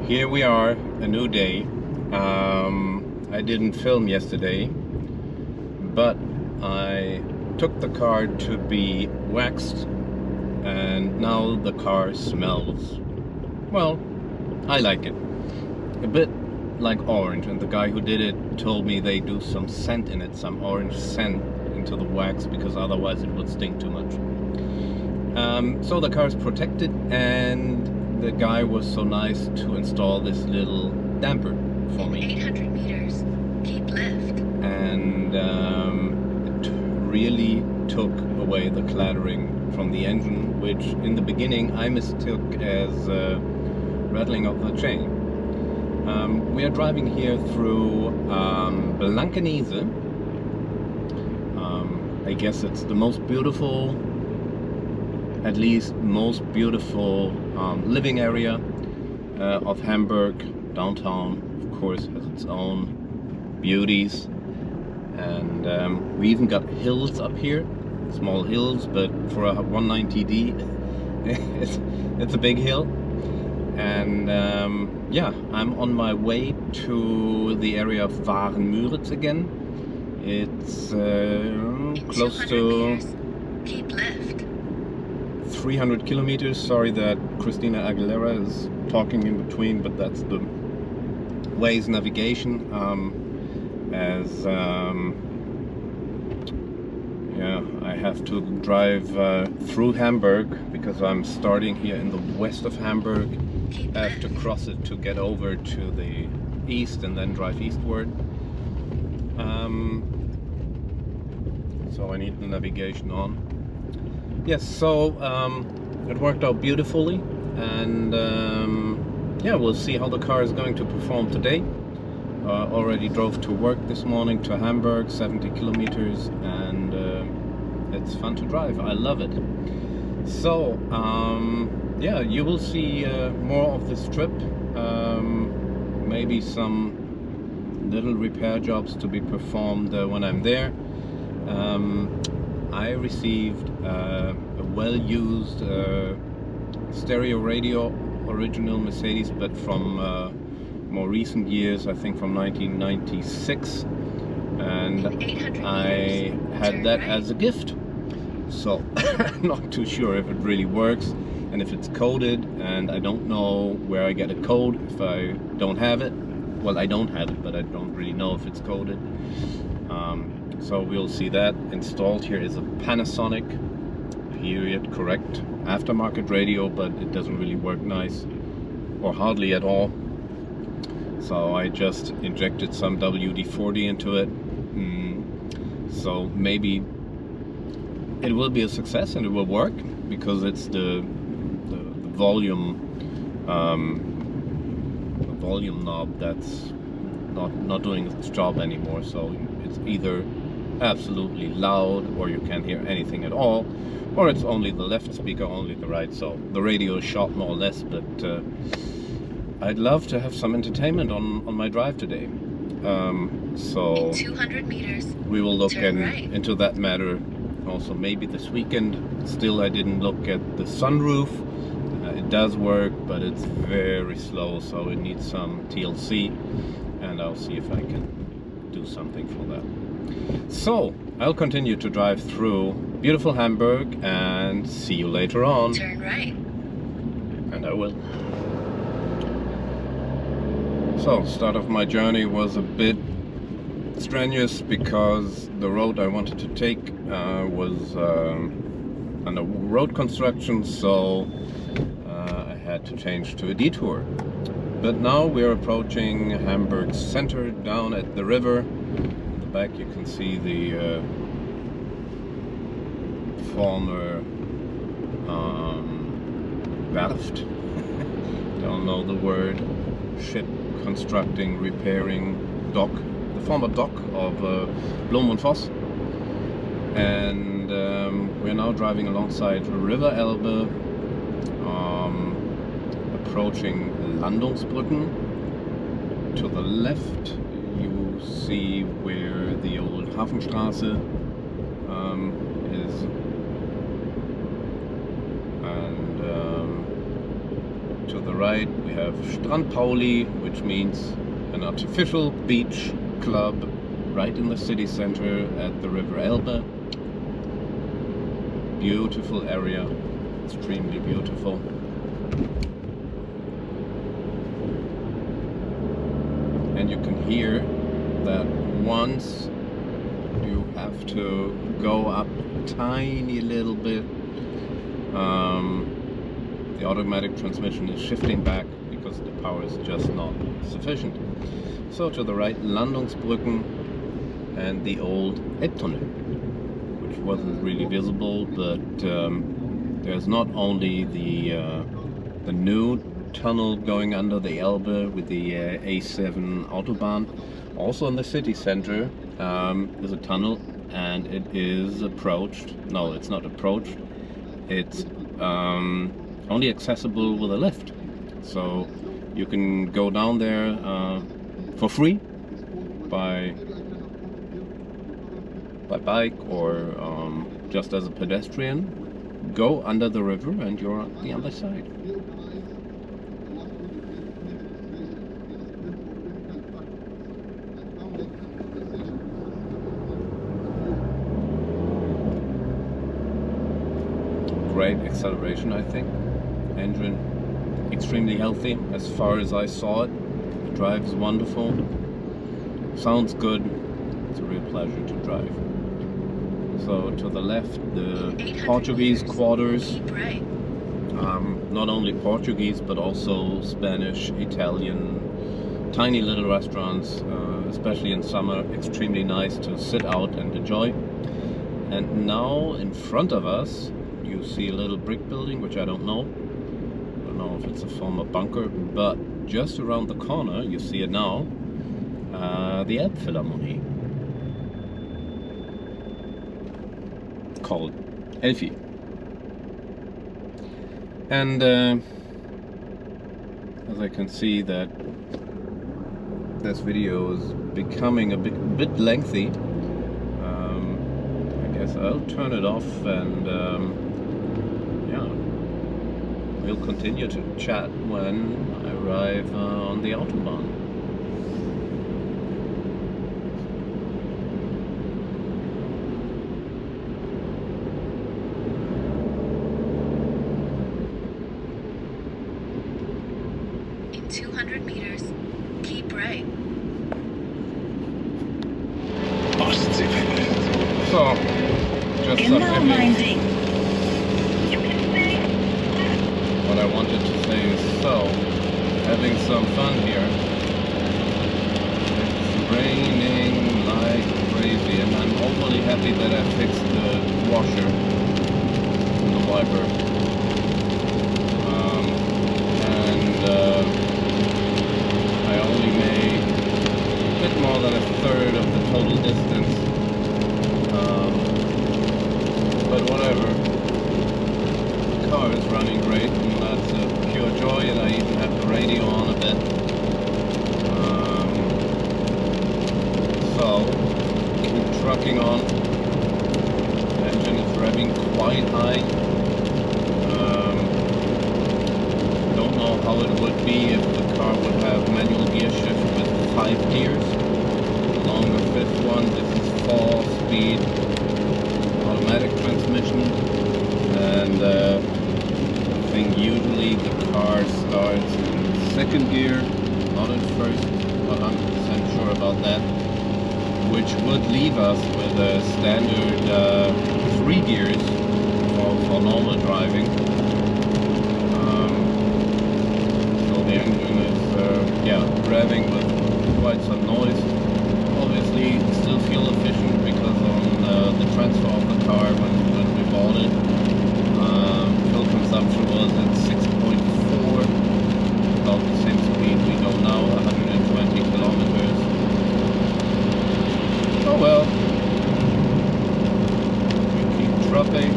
Here we are, a new day. I didn't film yesterday, but I took the car to be waxed, and now the car smells, well, I like it. A bit like orange, and the guy who did it told me they do some scent in it, some orange scent into the wax, because otherwise it would stink too much. So the car is protected, and the guy was so nice to install this little damper for me. 800 meters, keep left. And it really took away the clattering from the engine, which in the beginning I mistook as rattling of the chain. We are driving here through Blankenese. I guess it's the most beautiful, at least most beautiful living area of Hamburg. Downtown, of course, has its own beauties, and we even got hills up here, small hills, but for a 190D it's a big hill. And yeah, I'm on my way to the area of Waren again. It's close to meters, keep left. 300 kilometers. Sorry that Christina Aguilera is talking in between, but that's the Waze navigation. Yeah, I have to drive through Hamburg because I'm starting here in the west of Hamburg. I have to cross it to get over to the east and then drive eastward. So I need the navigation on. Yes, so it worked out beautifully, and yeah, we'll see how the car is going to perform today. Already drove to work this morning to Hamburg, 70 kilometers, and it's fun to drive. I love it. So yeah, you will see more of this trip. Maybe some little repair jobs to be performed when I'm there. I received a well-used stereo radio, original Mercedes, but from more recent years, I think from 1996, and I had that as a gift. So I'm not too sure if it really works and if it's coded, and I don't know where I get a code if I don't have it. Well, I don't have it, but I don't really know if it's coded. So we'll see that. Installed here is a Panasonic, period, correct, aftermarket radio, but it doesn't really work nice, or hardly at all. So I just injected some WD-40 into it. So maybe it will be a success and it will work, because it's the volume knob that's not doing its job anymore. So it's either absolutely loud, or you can't hear anything at all, or it's only the left speaker, only the right. So the radio is shot more or less, but I'd love to have some entertainment on my drive today. So 200 meters, we will look right. into that matter also maybe this weekend. Still, I didn't look at the sunroof. It does work, but it's very slow, so it needs some TLC, and I'll see if I can do something for that. So I'll continue to drive through beautiful Hamburg and see you later on. turn right. And I will. So, start of my journey was a bit strenuous because the road I wanted to take was under road construction, so I had to change to a detour. But now we're approaching Hamburg center, down at the river. In the back you can see the former Werft. Don't know the word. Ship constructing, repairing dock, the former dock of Blom und Voss. And we're now driving alongside River Elbe, approaching Landungsbrücken. To the left you see where the old Hafenstraße is, and to the right we have Strand Pauli, which means an artificial beach club right in the city center at the River Elbe. Beautiful area, extremely beautiful. And you can hear that once you have to go up a tiny little bit, the automatic transmission is shifting back because the power is just not sufficient. So to the right, Landungsbrücken and the old Elbtunnel, which wasn't really visible, but there's not only the new tunnel going under the Elbe with the A7 Autobahn, also in the city center there's a tunnel, and it is approached, no, it's not approached, it's only accessible with a lift. So you can go down there for free by bike or just as a pedestrian. Go under the river and you're on the other side. Great acceleration, I think. Engine extremely healthy as far as I saw it. The drive is wonderful. Sounds good. It's a real pleasure to drive. So to the left, the Portuguese quarters. Not only Portuguese, but also Spanish, Italian, tiny little restaurants, especially in summer, extremely nice to sit out and enjoy. And now in front of us, you see a little brick building, which I don't know if it's a former bunker, but just around the corner, you see it now, the Elbphilharmonie, called Elfi. And as I can see that this video is becoming a bit lengthy, I guess I'll turn it off and yeah, we'll continue to chat when I arrive on the Autobahn. In 200 meters, keep right. So, just some heavy. What I wanted to say is, so, having some fun here. It's raining like crazy, and I'm overly happy that I fixed the washer and the wiper. I only made a bit more than a third of the total distance. But whatever. The car is running great, and that's a pure joy, and I even have the radio on a bit. So, keep trucking on. The engine is revving quite high. Don't know how it would be if the car would have manual gear shift with 5 gears. Along the 5th one, this is 4-speed automatic transmission, and I think usually the car starts in 2nd gear, not in 1st, not 100% sure about that, which would leave us with a standard 3 gears for normal driving. The engine is yeah, revving with quite some noise. Obviously still fuel efficient because on the transfer of the car when we bought it, fuel consumption was at 6.4, about the same speed we go now, 120 kilometers. Oh well, we keep trucking.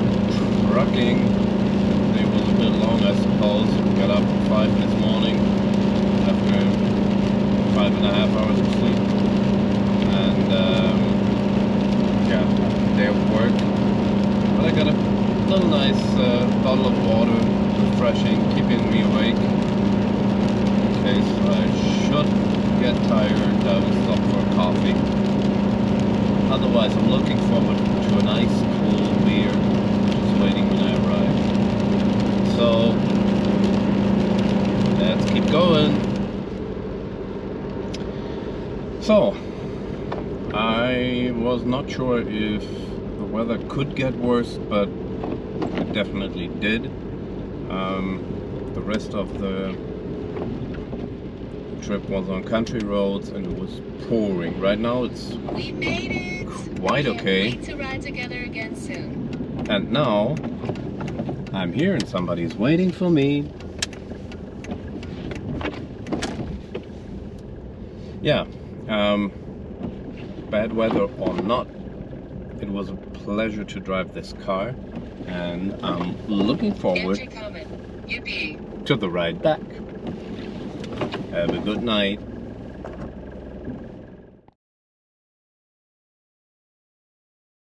It was a bit long, I suppose. Got up at 5 this morning after 5.5 hours of sleep, and yeah, day of work. But I got a little nice bottle of water, refreshing, keeping me awake. case I should get tired, I will stop for coffee. Otherwise, I'm looking forward to a nice cool beer, just waiting when I arrive. So, let's keep going. So, I was not sure if the weather could get worse, but it definitely did. The rest of the trip was on country roads and it was pouring. Right now it's We made it. quite okay. Wait to ride together again soon. And now I'm here and somebody's waiting for me. Yeah, bad weather or not, it was a pleasure to drive this car, and I'm looking forward Yippee. to the ride back. Have a good night.